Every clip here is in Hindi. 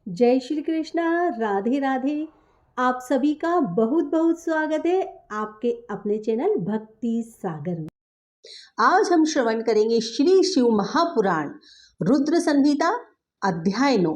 जय श्री कृष्णा। राधे राधे। आप सभी का बहुत बहुत स्वागत है आपके अपने चैनल भक्ति सागर में। आज हम श्रवण करेंगे श्री शिव महापुराण रुद्र संहिता अध्याय 9।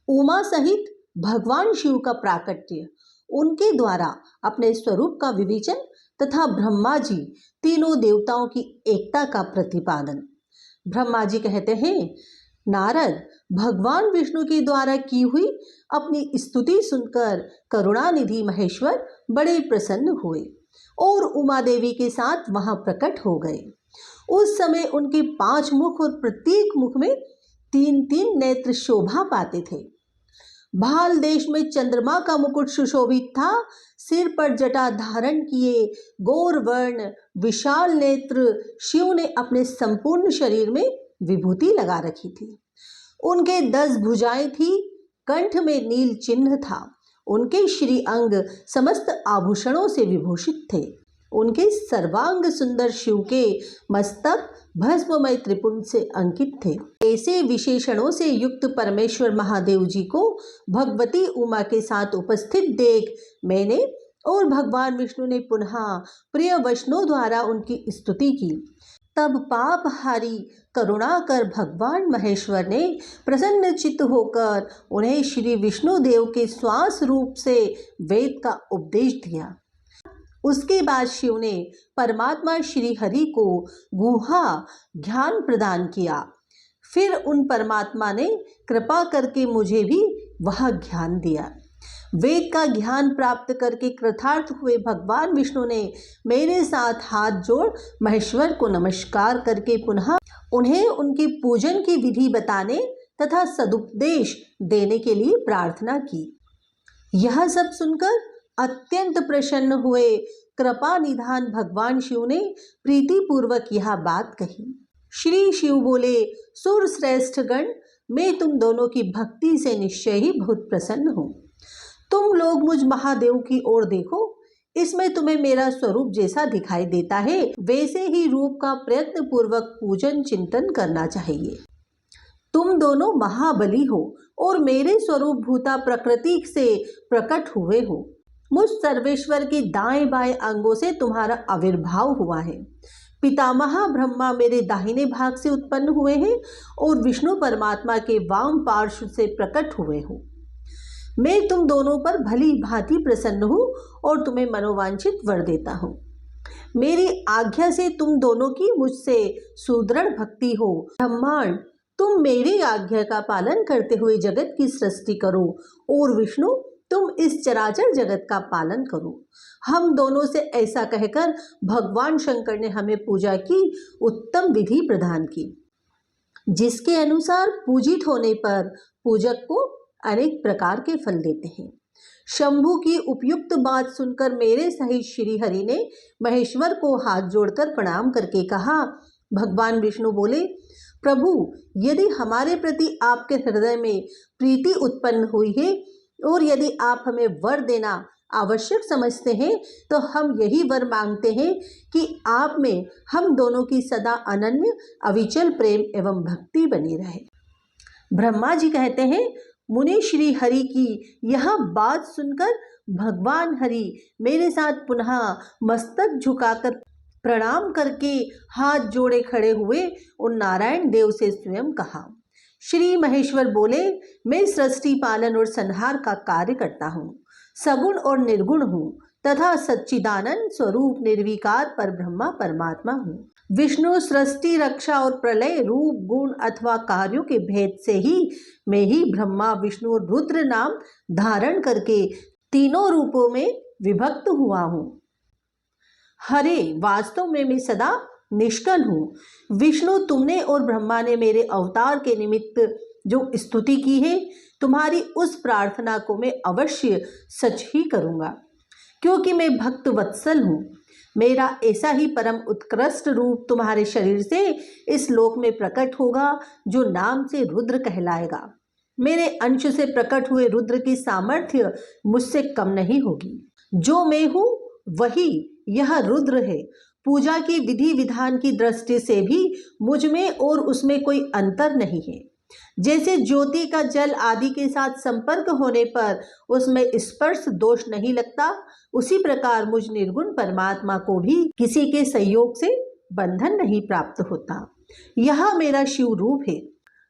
उमा सहित भगवान शिव का प्राकट्य, उनके द्वारा अपने स्वरूप का विवेचन तथा ब्रह्मा जी तीनों देवताओं की एकता का प्रतिपादन। ब्रह्मा जी कहते हैं, नारद, भगवान विष्णु के द्वारा की हुई अपनी स्तुति सुनकर करुणानिधि महेश्वर बड़े प्रसन्न हुए और उमा देवी के साथ वहां प्रकट हो गए। उस समय उनके 5 मुख और प्रत्येक मुख में 3-3 नेत्र शोभा पाते थे। भाल देश में चंद्रमा का मुकुट सुशोभित था। सिर पर जटा धारण किए गौर वर्ण विशाल नेत्र शिव ने अपने संपूर्ण शरीर में विभूति लगा रखी थी। उनके 10 भुजाएं थी, कंठ में नील चिन्ह था। उनके श्री अंग समस्त आभूषणों से विभूषित थे। उनके सर्वांग सुंदर शिव के मस्तक भस्ममय त्रिपुंड से अंकित थे। ऐसे विशेषणों से युक्त परमेश्वर महादेव जी को भगवती उमा के साथ उपस्थित देख मैंने और भगवान विष्णु ने पुनः प्रिय वैष्णव द्वारा उनकी स्तुति की। तब पापहारी करुणाकर भगवान महेश्वर ने प्रसन्न चित्त होकर उन्हें श्री विष्णु देव के श्वास रूप से वेद का उपदेश दिया। उसके बाद शिव ने परमात्मा श्री हरि को गुहा ज्ञान प्रदान किया। फिर उन परमात्मा ने कृपा करके मुझे भी वह ज्ञान दिया। वेद का ज्ञान प्राप्त करके कृतार्थ हुए भगवान विष्णु ने मेरे साथ हाथ जोड़ महेश्वर को नमस्कार करके पुनः उन्हें उनके पूजन की विधि बताने तथा सदुपदेश देने के लिए प्रार्थना की। यह सब सुनकर अत्यंत प्रसन्न हुए कृपा निधान भगवान शिव ने प्रीतिपूर्वक यह बात कही। श्री शिव बोले, सुर श्रेष्ठ गण, मैं तुम दोनों की भक्ति से निश्चय ही बहुत प्रसन्न हूँ। तुम लोग मुझ महादेव की ओर देखो, इसमें तुम्हें मेरा स्वरूप जैसा दिखाई देता है वैसे ही रूप का प्रयत्न पूर्वक पूजन चिंतन करना चाहिए। तुम दोनों महाबली हो और मेरे स्वरूप भूता प्रकृति से प्रकट हुए हो। मुझ सर्वेश्वर के दाएं बाएं अंगों से तुम्हारा आविर्भाव हुआ है। पितामह ब्रह्मा मेरे दाहिने भाग से उत्पन्न हुए हैं और विष्णु परमात्मा के वाम पार्श्व से प्रकट हुए हो। मैं तुम दोनों पर भली भांति प्रसन्न हूँ और तुम्हें मनोवांछित वर देता हूँ। मेरी आज्ञा से तुम दोनों की मुझसे सुदृढ़ भक्ति हो। ब्रह्मांड, तुम मेरी आज्ञा का पालन करते हुए जगत की सृष्टि करो और विष्णु, तुम इस चराचर जगत का पालन करो। हम दोनों से ऐसा कहकर भगवान शंकर ने हमें पूजा की उत्तम विधि प्रदान की, जिसके अनुसार पूजित होने पर पूजक को अनेक प्रकार के फल देते हैं। शंभु की उपयुक्त बात सुनकर मेरे सहित श्री हरि ने महेश्वर को हाथ जोड़कर प्रणाम करके कहा। भगवान विष्णु बोले, प्रभु, यदि हमारे प्रति आपके हृदय में प्रीति उत्पन्न हुई है और यदि आप हमें वर देना आवश्यक समझते हैं तो हम यही वर मांगते हैं कि आप में हम दोनों की सदा अनन्य अविचल प्रेम एवं भक्ति बनी रहे। ब्रह्मा जी कहते हैं, मुनि श्री हरि की यह बात सुनकर भगवान हरि मेरे साथ पुनः मस्तक झुकाकर प्रणाम करके हाथ जोड़े खड़े हुए और नारायण देव से स्वयं कहा। श्री महेश्वर बोले, मैं सृष्टि पालन और संहार का कार्य करता हूँ, सगुण और निर्गुण हूँ तथा सच्चिदानंद स्वरूप निर्विकार पर ब्रह्मा परमात्मा हूँ। विष्णु सृष्टि रक्षा और प्रलय रूप गुण अथवा कार्यों के भेद से ही मैं ही ब्रह्मा विष्णु और रुद्र नाम धारण करके तीनों रूपों में विभक्त हुआ हूँ। हरे, वास्तव में मैं सदा निष्कल हूँ। विष्णु, तुमने और ब्रह्मा ने मेरे अवतार के निमित्त जो स्तुति की है, तुम्हारी उस प्रार्थना को मैं अवश्य सच ही करूँगा, क्योंकि मैं भक्त वत्सल हूँ। मेरा ऐसा ही परम उत्कृष्ट रूप तुम्हारे शरीर से इस लोक में प्रकट होगा, जो नाम से रुद्र कहलाएगा। मेरे अंश से प्रकट हुए रुद्र की सामर्थ्य मुझसे कम नहीं होगी। जो मैं हूँ वही यह रुद्र है। पूजा की विधि विधान की दृष्टि से भी मुझ में और उसमें कोई अंतर नहीं है। जैसे ज्योति का जल आदि के साथ संपर्क होने पर उसमें स्पर्श दोष नहीं लगता, उसी प्रकार मुझ निर्गुण परमात्मा को भी किसी के सहयोग से बंधन नहीं प्राप्त होता। यह मेरा शिव रूप है।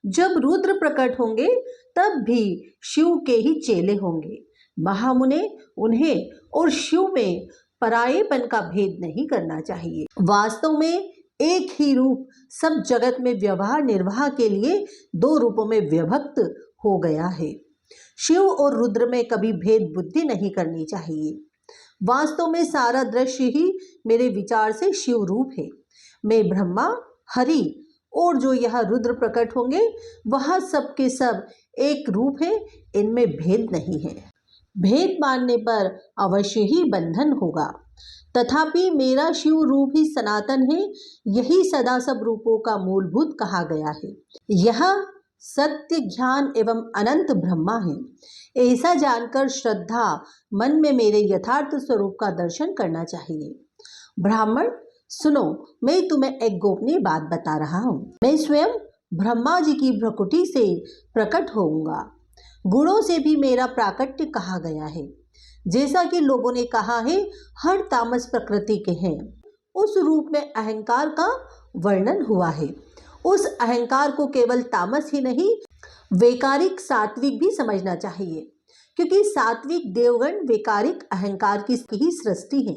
जब रुद्र प्रकट होंगे तब भी शिव के ही चेले होंगे। महामुने, उन्हें और शिव में परायेपन का भेद नहीं करना चाहिए। वास्तव में एक ही रूप सब जगत में व्यवहार निर्वाह के लिए दो रूपों में विभक्त हो गया है। शिव और रुद्र में कभी भेद बुद्धि नहीं करनी चाहिए। वास्तव में सारा दृश्य ही मेरे विचार से शिव रूप है। मैं ब्रह्मा, हरि और जो यह रुद्र प्रकट होंगे वह सब के सब एक रूप है, इनमें भेद नहीं है। भेद मानने पर अवश्य ही बंधन होगा। तथापि मेरा शिव रूप ही सनातन है, यही सदा सब रूपों का मूलभूत कहा गया है। यह सत्य, ज्ञान एवं अनंत ब्रह्मा है। ऐसा जानकर श्रद्धा मन में मेरे यथार्थ स्वरूप का दर्शन करना चाहिए। ब्राह्मण सुनो, मैं तुम्हें एक गोपनीय बात बता रहा हूँ। मैं स्वयं ब्रह्मा जी की भ्रुकुटी से प्रकट होऊंगा। गुणों से भी मेरा प्राकट्य कहा गया है। जैसा कि लोगों ने कहा है, हर तामस प्रकृति के हैं। उस रूप में अहंकार का वर्णन हुआ है। उस अहंकार को केवल तामस ही नहीं, वैकारिक सात्विक भी समझना चाहिए, क्योंकि सात्विक देवगण वैकारिक अहंकार की ही सृष्टि है।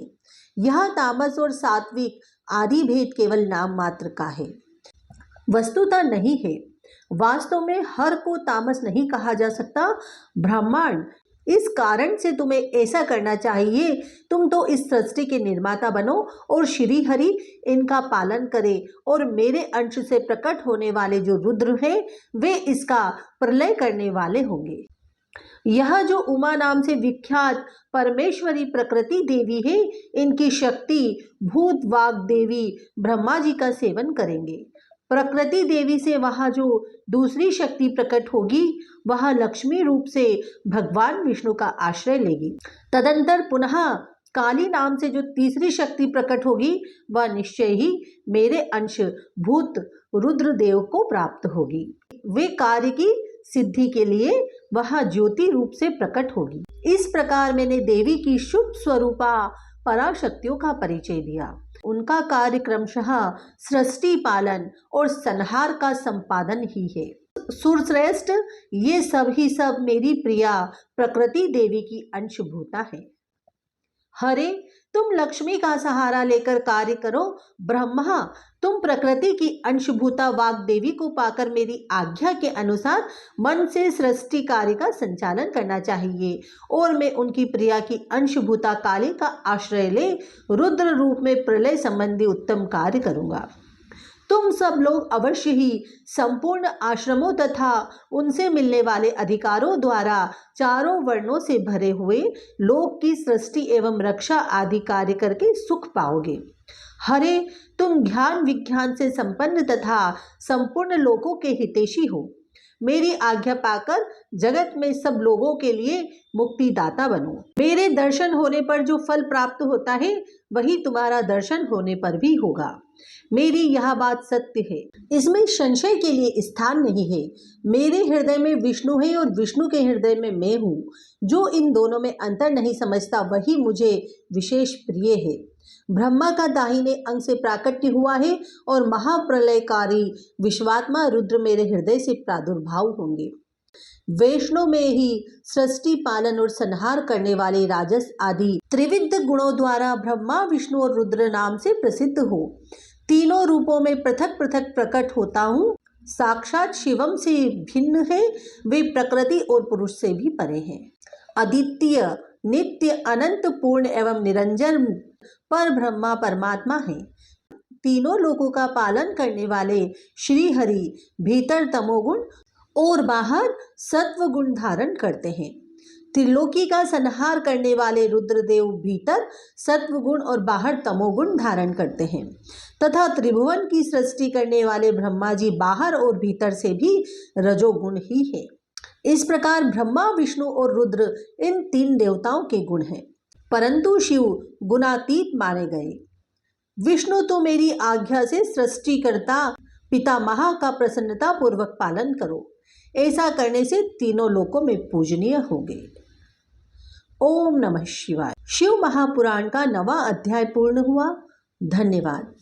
यह तामस और सात्विक आदि भेद केवल नाम मात्र का है, वस्तुतः नहीं है। वास्तव में हर को तामस नहीं कहा जा सकता। ब्राह्मण, इस कारण से तुम्हें ऐसा करना चाहिए, तुम तो इस सृष्टि के निर्माता बनो और श्री हरि इनका पालन करे, और मेरे अंश से प्रकट होने वाले जो रुद्र हैं वे इसका प्रलय करने वाले होंगे। यह जो उमा नाम से विख्यात परमेश्वरी प्रकृति देवी है, इनकी शक्ति भूत वाग देवी ब्रह्मा जी का सेवन करेंगे। प्रकृति देवी से वहाँ जो दूसरी शक्ति प्रकट होगी वह लक्ष्मी रूप से भगवान विष्णु का आश्रय लेगी। तदंतर पुनः काली नाम से जो तीसरी शक्ति प्रकट होगी वह निश्चय ही मेरे अंश भूत रुद्रदेव को प्राप्त होगी। वे कार्य की सिद्धि के लिए वह ज्योति रूप से प्रकट होगी। इस प्रकार मैंने देवी की शुभ स्वरूपा पराशक्तियों का परिचय दिया। उनका कार्य क्रमशः सृष्टि पालन और संहार का संपादन ही है। सुरश्रेष्ठ, ये सब ही सब मेरी प्रिया प्रकृति देवी की अंशभूता है। हरे, तुम लक्ष्मी का सहारा लेकर कार्य करो। ब्रह्मा, तुम प्रकृति की अंशभूता वाग देवी को पाकर मेरी आज्ञा के अनुसार मन से सृष्टि कार्य का संचालन करना चाहिए, और मैं उनकी प्रिया की अंशभूता काली का आश्रय ले रुद्र रूप में प्रलय संबंधी उत्तम कार्य करूंगा। तुम सब लोग अवश्य ही संपूर्ण आश्रमों तथा उनसे मिलने वाले अधिकारों द्वारा चारों वर्णों से भरे हुए लोक की सृष्टि एवं रक्षा आदि कार्य करके सुख पाओगे। हरे, तुम ज्ञान विज्ञान से संपन्न तथा संपूर्ण लोकों के हितैषी हो। मेरी आज्ञा पाकर जगत में सब लोगों के लिए मुक्तिदाता बनो। मेरे दर्शन होने पर जो फल प्राप्त होता है वही तुम्हारा दर्शन होने पर भी होगा। मेरी यह बात सत्य है, इसमें संशय के लिए स्थान नहीं है। मेरे हृदय में विष्णु है और विष्णु के हृदय में मैं हूँ। जो इन दोनों में अंतर नहीं समझता वही मुझे विशेष प्रिय है। ब्रह्मा का दाहिने अंग से प्राकट्य हुआ है और महाप्रलयकारी विश्वात्मा रुद्र मेरे हृदय से प्रादुर्भाव होंगे। वैष्णव में ही सृष्टि पालन और संहार करने वाले राजस आदि त्रिविध गुणों द्वारा ब्रह्मा, विष्णु और रुद्र नाम से प्रसिद्ध हो। तीनों रूपों में पृथक पृथक प्रकट होता हूँ। साक्षात शिवम से भिन्न है, वे प्रकृति और पुरुष से भी परे हैं। अद्वितीय, नित्य, अनंत, पूर्ण एवं निरंजन पर ब्रह्मा परमात्मा है। तीनों लोकों का पालन करने वाले श्री हरि भीतर तमोगुण और बाहर सत्व गुण धारण करते हैं। त्रिलोकी का संहार करने वाले रुद्रदेव भीतर सत्व गुण और बाहर तमोगुण धारण करते हैं, तथा त्रिभुवन की सृष्टि करने वाले ब्रह्मा जी बाहर और भीतर से भी रजोगुण ही है। इस प्रकार ब्रह्मा, विष्णु और रुद्र इन तीन देवताओं के गुण हैं, परंतु शिव गुणातीत माने गए। विष्णु तो मेरी आज्ञा से सृष्टि करता पितामह का प्रसन्नता पूर्वक पालन करो। ऐसा करने से तीनों लोकों में पूजनीय होगे। ओम नमः शिवाय। शिव महापुराण का 9वां अध्याय पूर्ण हुआ। धन्यवाद।